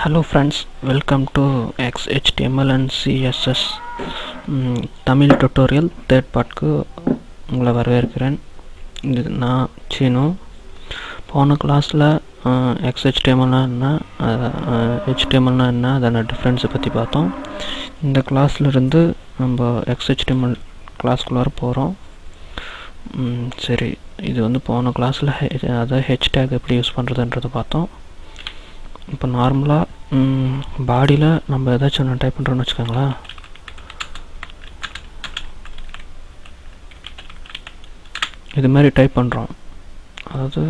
Hello friends, welcome to XHTML and CSS Tamil tutorial third partக்கு உங்களை வரவேற்கிறேன். இது நான் சீனு. போன கிளாஸில் XHTMLனா என்ன, HTMLனா என்ன, அதோட டிஃப்ரென்ஸை பற்றி பார்த்தோம். இந்த கிளாஸ்லேருந்து நம்ம XHTML கிளாஸ்க்குள்ளார போகிறோம். சரி, இது வந்து போன கிளாஸில் அதை ஹேஷ்டேக் எப்படி யூஸ் பண்ணுறதுன்றதை பார்த்தோம். இப்போ நார்மலாக பாடியில் நம்ம ஏதாச்சும் ஒன்று டைப் பண்ணுறோன்னு வச்சுக்கோங்களேன். இது மாதிரி டைப் பண்ணுறோம். அதாவது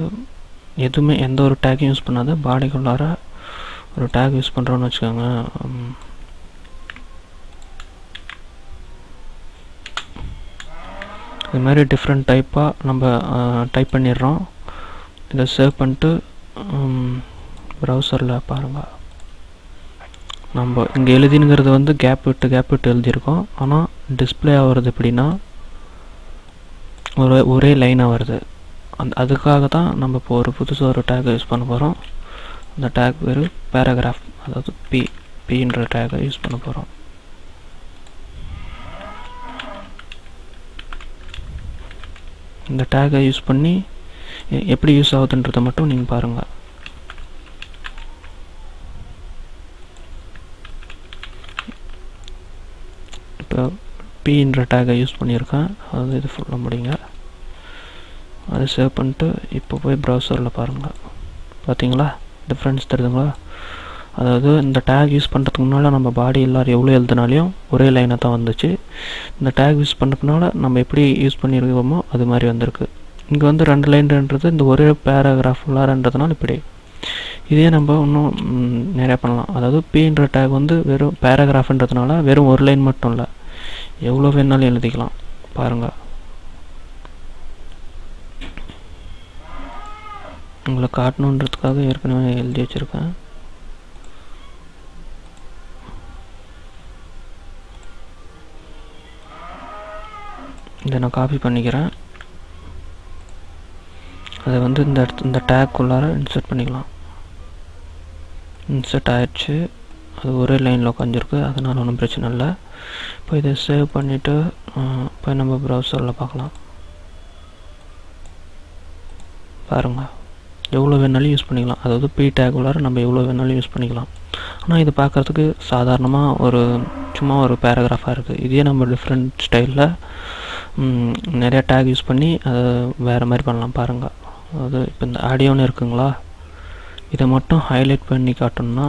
எதுவுமே எந்த ஒரு டேக்கையும் யூஸ் பண்ணாத பாடிக்குள்ளார ஒரு டேக் யூஸ் பண்ணுறோன்னு வச்சுக்கோங்க. இது மாதிரி டிஃப்ரெண்ட் டைப்பாக நம்ம டைப் பண்ணிடுறோம். இதை சேவ் பண்ணிட்டு ப்ரௌசரில் பாருங்கள். நம்ம இங்கே எழுதினுங்கிறது வந்து கேப் விட்டு எழுதியிருக்கோம். ஆனால் டிஸ்பிளே ஆகிறது எப்படின்னா ஒரே லைனாக வருது. அதுக்காக தான் நம்ம இப்போ ஒரு புதுசாக ஒரு டேக்கை யூஸ் பண்ண போகிறோம். அந்த டேக் பேர் பேராகிராஃப், அதாவது பின்ற டேக்கை யூஸ் பண்ண போகிறோம். இந்த டேக்கை யூஸ் பண்ணி எப்படி யூஸ் ஆகுதுன்றதை மட்டும் நீங்கள் பாருங்கள். இப்போ பின்ற டேக்கை யூஸ் பண்ணியிருக்கேன். அதாவது இது ஃபுல்லாக முடியுங்க. அதை சேவ் பண்ணிட்டு இப்போ போய் ப்ரௌசரில் பாருங்கள். பார்த்தீங்களா டிஃப்ரென்ஸ் தெரியுதுங்களா? அதாவது இந்த டேக் யூஸ் பண்ணுறதுக்கு முன்னால் நம்ம பாடி எல்லோரும் எவ்வளோ எழுதினாலையும் ஒரே லைனாக தான் வந்துச்சு. இந்த டேக் யூஸ் பண்ணுறதுனால நம்ம எப்படி யூஸ் பண்ணியிருக்கோமோ அது மாதிரி வந்திருக்கு. இங்கே வந்து 2 லைன்ன்றது இந்த ஒரே பேராகிராஃப் உள்ளாரன்றதுனால இப்படி. இதே நம்ம இன்னும் நிறையா பண்ணலாம். அதாவது பின்ற டேக் வந்து வெறும் பேராகிராஃப்ன்றதுனால வெறும் ஒரு லைன் மட்டும் இல்லை, எவ்வளோ வேணாலும் எழுதிக்கலாம். பாருங்கள், உங்களை காட்டணுன்றதுக்காக ஏற்கனவே எழுதி வச்சுருக்கேன். இதை நான் காப்பி பண்ணிக்கிறேன். அதை வந்து இந்த டேக்குள்ளார இன்சர்ட் பண்ணிக்கலாம். இன்சர்ட் ஆயிடுச்சு. அது ஒரே லைனில் உட்காந்துருக்கு, அதனால் ஒன்றும் பிரச்சனை இல்லை. இப்போ இதை சேவ் பண்ணிவிட்டு இப்போ நம்ம ப்ரௌசரில் பார்க்கலாம். பாருங்கள், எவ்வளோ வேணாலும் யூஸ் பண்ணிக்கலாம். அதாவது பி டேக் உள்ளார நம்ம எவ்வளோ வேணாலும் யூஸ் பண்ணிக்கலாம். ஆனால் இது பார்க்குறதுக்கு சாதாரணமாக சும்மா ஒரு பேராகிராஃபாக இருக்குது. இதே நம்ம டிஃப்ரெண்ட் ஸ்டைலில் நிறையா டேக் யூஸ் பண்ணி அதை வேறு மாதிரி பண்ணலாம். பாருங்கள், அதாவது இப்போ இந்த ஆடியோன்னு இருக்குங்களா, இதை மட்டும் ஹைலைட் பண்ணி காட்டணும்னா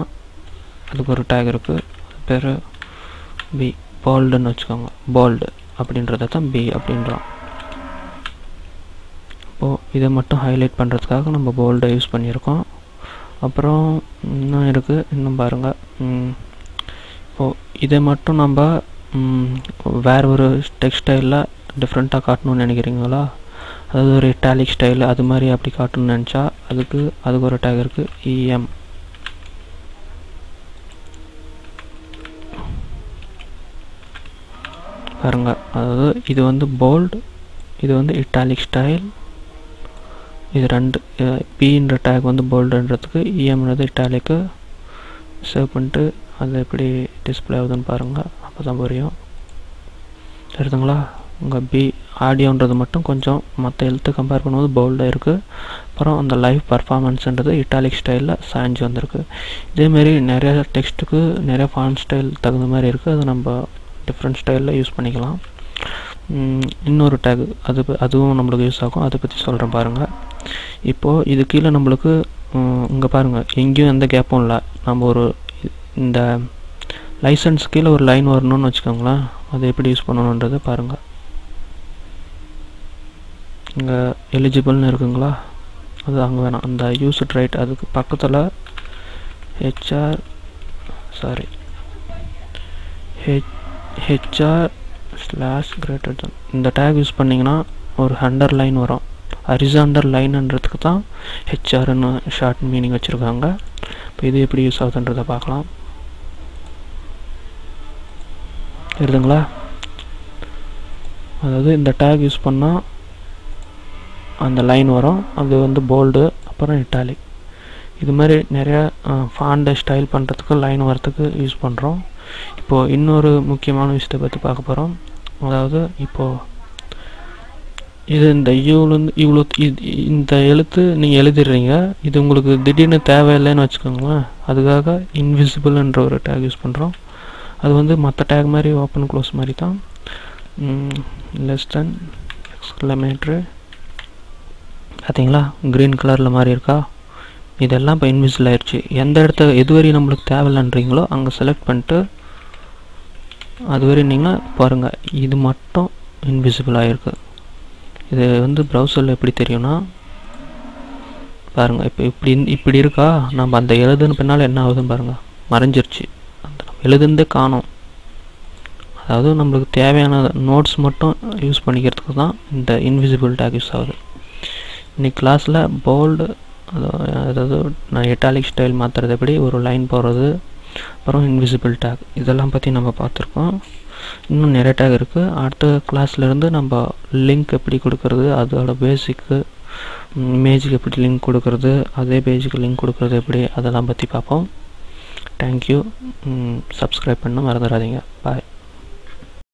அதுக்கு ஒரு டேக் இருக்குது. பேர் பி போல்டுன்னு வச்சுக்கோங்க. போல்டு அப்படின்றத தான் பி அப்படின்றோம். இப்போது இதை மட்டும் ஹைலைட் பண்ணுறதுக்காக நம்ம போல்டை யூஸ் பண்ணியிருக்கோம். அப்புறம் இன்னும் இருக்குது, இன்னும் பாருங்கள். இப்போது இதை மட்டும் நம்ம வேறு ஒரு டெக்ஸ்டைலில் டிஃப்ரெண்ட்டாக காட்டணும்னு நினைக்கிறீங்களா? அதாவது ஒரு இட்டாலிக் ஸ்டைல் அது மாதிரி அப்படி காட்டணும்னு நினச்சா அதுக்கு ஒரு டேக் இருக்குது, இஎம். பாருங்க, அதாவது இது வந்து போல்டு, இது வந்து இட்டாலிக் ஸ்டைல். இது ரெண்டு பின்ற டேக் வந்து போல்டுன்றதுக்கு, இஎம்ன்றது இட்டாலிக்கு. சேவ் பண்ணிட்டு அது எப்படி டிஸ்பிளே ஆகுதுன்னு பாருங்கள், அப்போ தான் புரியும். தெரியுதுங்களா? உங்கள் பி ஆடியோன்றது மட்டும் கொஞ்சம் மற்ற எழுத்து கம்பேர் பண்ணும்போது போல்டாக இருக்குது. அப்புறம் அந்த லைவ் பர்ஃபார்மன்ஸ்ன்றது இட்டாலிக் ஸ்டைலில் சாய்ஞ்சி வந்திருக்கு. இதேமாரி நிறையா டெக்ஸ்ட்டுக்கு நிறையா ஃபாண்ட் ஸ்டைல் தகுந்த மாதிரி இருக்குது. அது நம்ம டிஃப்ரெண்ட் ஸ்டைலில் யூஸ் பண்ணிக்கலாம். இன்னொரு டேக் அதுவும் நம்மளுக்கு யூஸ் ஆகும். அதை பற்றி சொல்கிறேன் பாருங்கள். இப்போது இது கீழே நம்மளுக்கு இங்கே பாருங்கள், எங்கேயும் எந்த கேப்பும் இல்லை. நம்ம இந்த லைசன்ஸ் கீழே ஒரு லைன் வரணும்னு வச்சுக்கோங்களேன். அதை எப்படி யூஸ் பண்ணணுன்றதை பாருங்கள். இங்கே எலிஜிபிள்னு இருக்குங்களா, அது அங்கே வேணாம். அந்த யூஸ்ட் ரைட் அதுக்கு பக்கத்தில் HR/greater இந்த டேக் யூஸ் பண்ணிங்கன்னா ஒரு அண்டர் லைன் வரும். ஹரிசாண்டல் லைன்ன்றதுக்கு தான் ஹெச்ஆர்னு ஷார்ட் மீனிங் வச்சுருக்காங்க. இப்போ இது எப்படி யூஸ் ஆகுதுன்றதை பார்க்கலாம். இருக்குதுங்களா? அதாவது இந்த டேக் யூஸ் பண்ணால் அந்த லைன் வரும், அது வந்து போல்டு, அப்புறம் இட்டாலிக். இது மாதிரி நிறையா ஃபாண்டை ஸ்டைல் பண்ணுறதுக்கு லைன் வரத்துக்கு யூஸ் பண்ணுறோம். இப்போது இன்னொரு முக்கியமான விஷயத்தை பற்றி பார்க்க போகிறோம். அதாவது இப்போது இது இந்த இவ்வளோ இந்த எழுத்து நீங்கள் எழுதிடுறீங்க, இது உங்களுக்கு திடீர்னு தேவையில்லைன்னு வச்சுக்கோங்களேன். அதுக்காக இன்விசிபிள்ன்ற ஒரு டேக் யூஸ் பண்ணுறோம். அது வந்து மற்ற டேக் மாதிரி ஓப்பன் க்ளோஸ் மாதிரி தான். லெஸ் தென் எக்ஸ்க்ளமேட்ரி பார்த்தீங்களா, க்ரீன் கலரில் மாதிரி இருக்கா. இதெல்லாம் இப்போ இன்விசிபிள் ஆயிடுச்சு. எந்த இடத்த எதுவரை நம்மளுக்கு தேவையில்லைன்றீங்களோ அங்கே செலக்ட் பண்ணிட்டு அதுவரை இருந்தீங்கன்னா பாருங்கள், இது மட்டும் இன்விசிபிள் ஆகிருக்கு. இது வந்து ப்ரௌசரில் எப்படி தெரியும்னா பாருங்கள், இப்போ இப்படி இருக்கா. நம்ம அந்த எழுதுன்னு பின்னால் என்ன ஆகுதுன்னு பாருங்கள், மறைஞ்சிருச்சு. அந்த நம்ம எழுதுந்தே காணும். அதாவது நம்மளுக்கு தேவையான நோட்ஸ் மட்டும் யூஸ் பண்ணிக்கிறதுக்கு தான் இந்த இன்விசிபிள் டேக் யூஸ் ஆகுது. இன்றைக்கி கிளாஸில் போல்டு, அதாவது நான் இட்டாலிக் ஸ்டைல் மாற்றுறது எப்படி, ஒரு லைன் போடுறது, அப்புறம் இன்விசிபிள் டேக், இதெல்லாம் பற்றி நம்ம பார்த்துருக்கோம். இன்னும் நிறைய டேக் இருக்குது. அடுத்த கிளாஸ்லேருந்து நம்ம லிங்க் எப்படி கொடுக்கறது, அதோட பேசிக்கு, இமேஜுக்கு எப்படி லிங்க் கொடுக்கறது, அதே பேஜுக்கு லிங்க் கொடுக்கறது எப்படி, அதெல்லாம் பற்றி பார்ப்போம். தேங்க்யூ. சப்ஸ்கிரைப் பண்ண மறந்துடாதீங்க. பாய்.